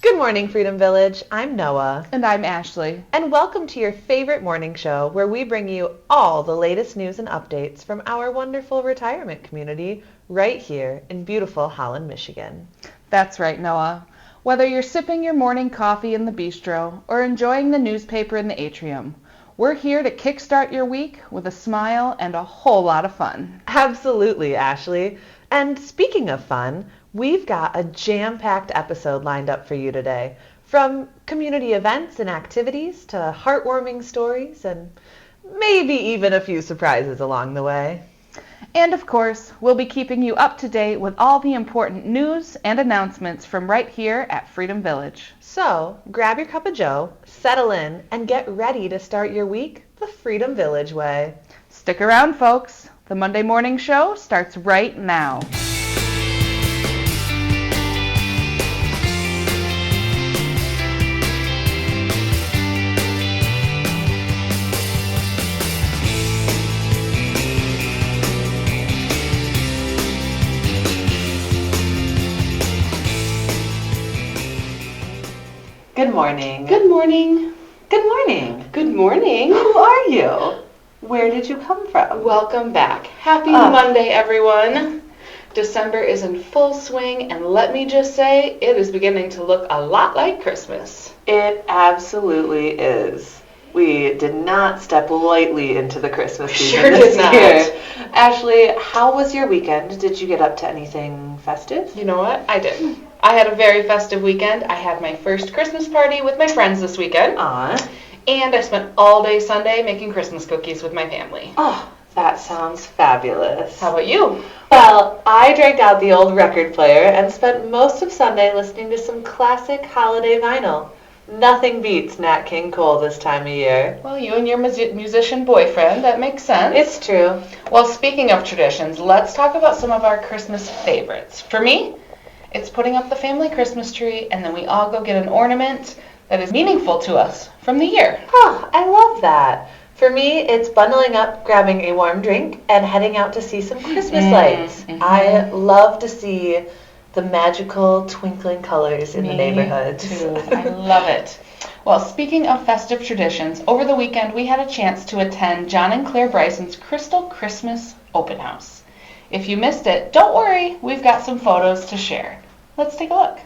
Good morning, Freedom Village. I'm Noah. And I'm Ashley. And welcome to your favorite morning show where we bring you all the latest news and updates from our wonderful retirement community right here in beautiful Holland, Michigan. That's right, Noah. Whether you're sipping your morning coffee in the bistro or enjoying the newspaper in the atrium, we're here to kickstart your week with a smile and a whole lot of fun. Absolutely, Ashley. And speaking of fun, we've got a jam-packed episode lined up for you today. From community events and activities to heartwarming stories and maybe even a few surprises along the way. And of course, we'll be keeping you up to date with all the important news and announcements from right here at Freedom Village. So, grab your cup of joe, settle in, and get ready to start your week the Freedom Village way. Stick around, folks. The Monday morning show starts right now. Good morning. Good morning. Good morning. Good morning. Who are you? Where did you come from? Welcome back. Happy Monday, everyone. December is in full swing, and let me just say, it is beginning to look a lot like Christmas. It absolutely is. We did not step lightly into the Christmas season Sure this did not. year. Ashley, how was your weekend? Did you get up to anything festive? You know what? I did. I had a very festive weekend. I had my first Christmas party with my friends this weekend. Aw. And I spent all day Sunday making Christmas cookies with my family. Oh, that sounds fabulous. How about you? Well, I dragged out the old record player and spent most of Sunday listening to some classic holiday vinyl. Nothing beats Nat King Cole this time of year. Well, you and your musician boyfriend, that makes sense. It's true. Well, speaking of traditions, let's talk about some of our Christmas favorites. For me, it's putting up the family Christmas tree, and then we all go get an ornament that is meaningful to us from the year. Oh, I love that. For me, it's bundling up, grabbing a warm drink, and heading out to see some Christmas lights. Mm-hmm. I love to see the magical twinkling colors in the neighborhoods. Too. I love it. Well, speaking of festive traditions, over the weekend we had a chance to attend John and Claire Bryson's Crystal Christmas Open House. If you missed it, don't worry, we've got some photos to share. Let's take a look.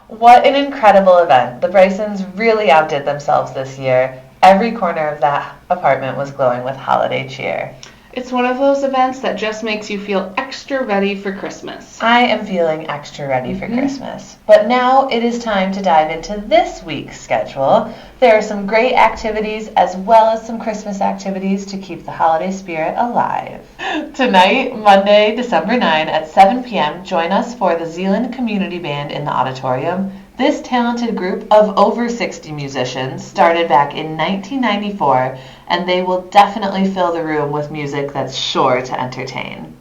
What an incredible event. The Brysons really outdid themselves this year. Every corner of that apartment was glowing with holiday cheer. It's one of those events that just makes you feel extra ready for Christmas. I am feeling extra ready for Christmas. But now it is time to dive into this week's schedule. There are some great activities as well as some Christmas activities to keep the holiday spirit alive. Tonight, Monday, December 9 at 7 p.m., join us for the Zeeland Community Band in the auditorium. This talented group of over 60 musicians started back in 1994, and they will definitely fill the room with music that's sure to entertain.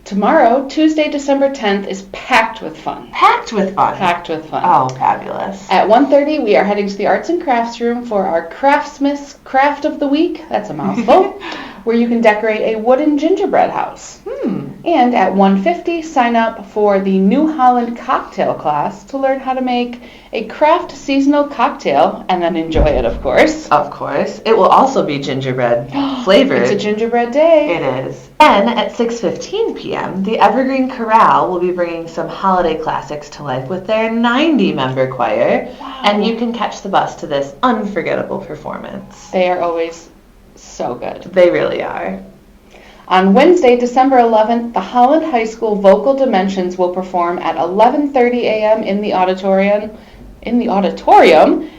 Tomorrow, Tuesday, December 10th, is packed with fun. Packed with fun. Packed with fun. Oh, fabulous. At 1:30, we are heading to the Arts and Crafts room for our Craftsmith's Craft of the Week. That's a mouthful. Where you can decorate a wooden gingerbread house. And at 1:50, sign up for the New Holland cocktail class to learn how to make a craft seasonal cocktail and then enjoy it, of course. Of course. It will also be gingerbread flavored. It's a gingerbread day. It is. Then at 6:15 p.m., the Evergreen Chorale will be bringing some holiday classics to life with their 90-member choir. Wow. And you can catch the bus to this unforgettable performance. They are always so good. They really are. On Wednesday, December 11th, the Holland High School Vocal Dimensions will perform at 11:30 a.m. in the auditorium.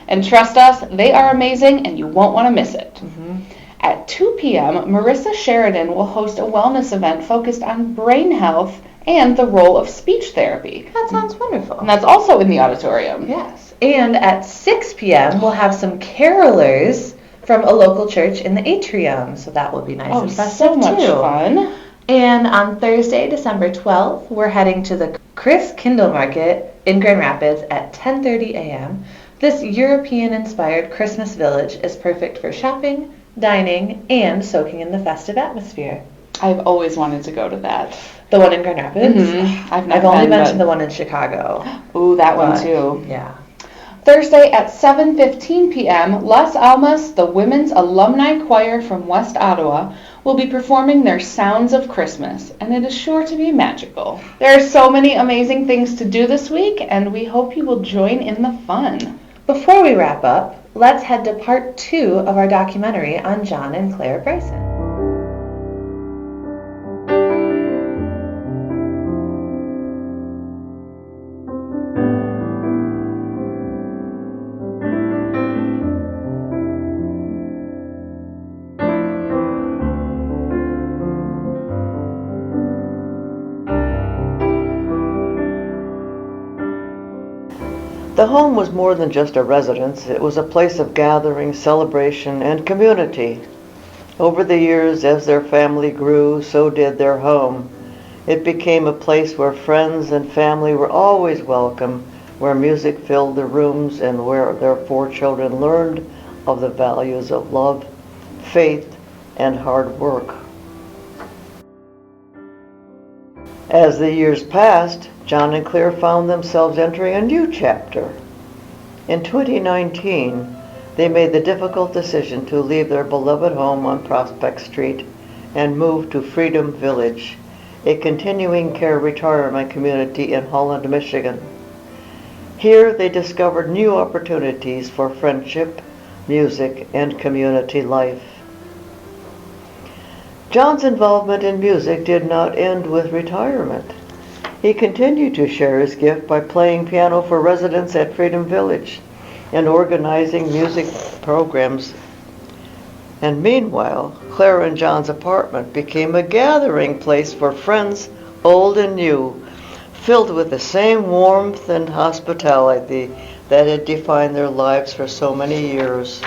And trust us, they are amazing and you won't want to miss it. Mm-hmm. At 2 p.m., Marissa Sheridan will host a wellness event focused on brain health and the role of speech therapy. That sounds wonderful. And that's also in the auditorium. Yes. And at 6 p.m., we'll have some carolers from a local church in the atrium. So that will be nice and festive so much fun. And on Thursday, December 12th, we're heading to the Chris Kindle Market in Grand Rapids at 10:30 a.m. This European-inspired Christmas village is perfect for shopping, dining, and soaking in the festive atmosphere. I've always wanted to go to that. The one in Grand Rapids? Mm-hmm. I've only mentioned the one in Chicago. Ooh, that one too. Yeah. Thursday at 7:15 p.m., Las Almas, the Women's Alumni Choir from West Ottawa, will be performing their Sounds of Christmas, and it is sure to be magical. There are so many amazing things to do this week, and we hope you will join in the fun. Before we wrap up, let's head to part 2 of our documentary on John and Claire Bryson. The home was more than just a residence. It was a place of gathering, celebration, and community. Over the years, as their family grew, so did their home. It became a place where friends and family were always welcome, where music filled the rooms, and where their 4 children learned of the values of love, faith, and hard work. As the years passed, John and Claire found themselves entering a new chapter. In 2019, they made the difficult decision to leave their beloved home on Prospect Street and move to Freedom Village, a continuing care retirement community in Holland, Michigan. Here they discovered new opportunities for friendship, music, and community life. John's involvement in music did not end with retirement. He continued to share his gift by playing piano for residents at Freedom Village and organizing music programs. And meanwhile, Claire and John's apartment became a gathering place for friends, old and new, filled with the same warmth and hospitality that had defined their lives for so many years.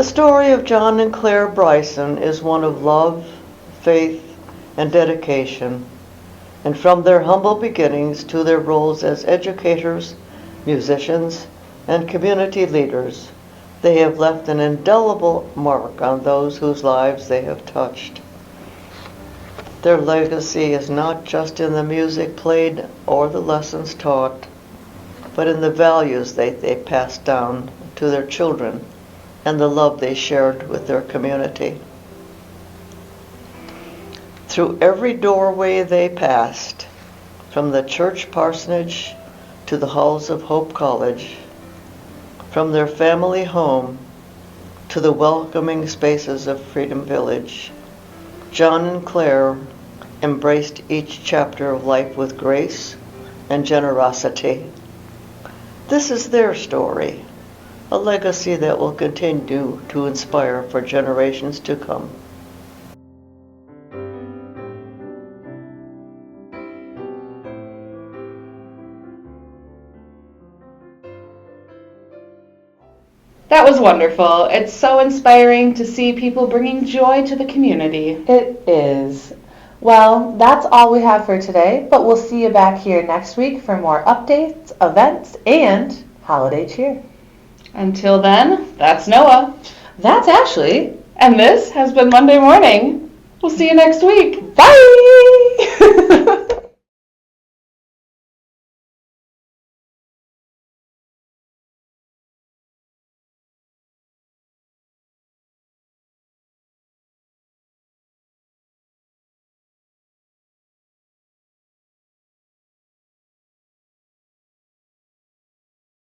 The story of John and Claire Bryson is one of love, faith, and dedication. And from their humble beginnings to their roles as educators, musicians, and community leaders, they have left an indelible mark on those whose lives they have touched. Their legacy is not just in the music played or the lessons taught, but in the values they passed down to their children and the love they shared with their community. Through every doorway they passed, from the church parsonage to the halls of Hope College, from their family home to the welcoming spaces of Freedom Village, John and Claire embraced each chapter of life with grace and generosity. This is their story, a legacy that will continue to inspire for generations to come. That was wonderful. It's so inspiring to see people bringing joy to the community. It is. Well, that's all we have for today, but we'll see you back here next week for more updates, events, and holiday cheer. Until then, that's Noah. That's Ashley. And this has been Monday Morning. We'll see you next week. Bye!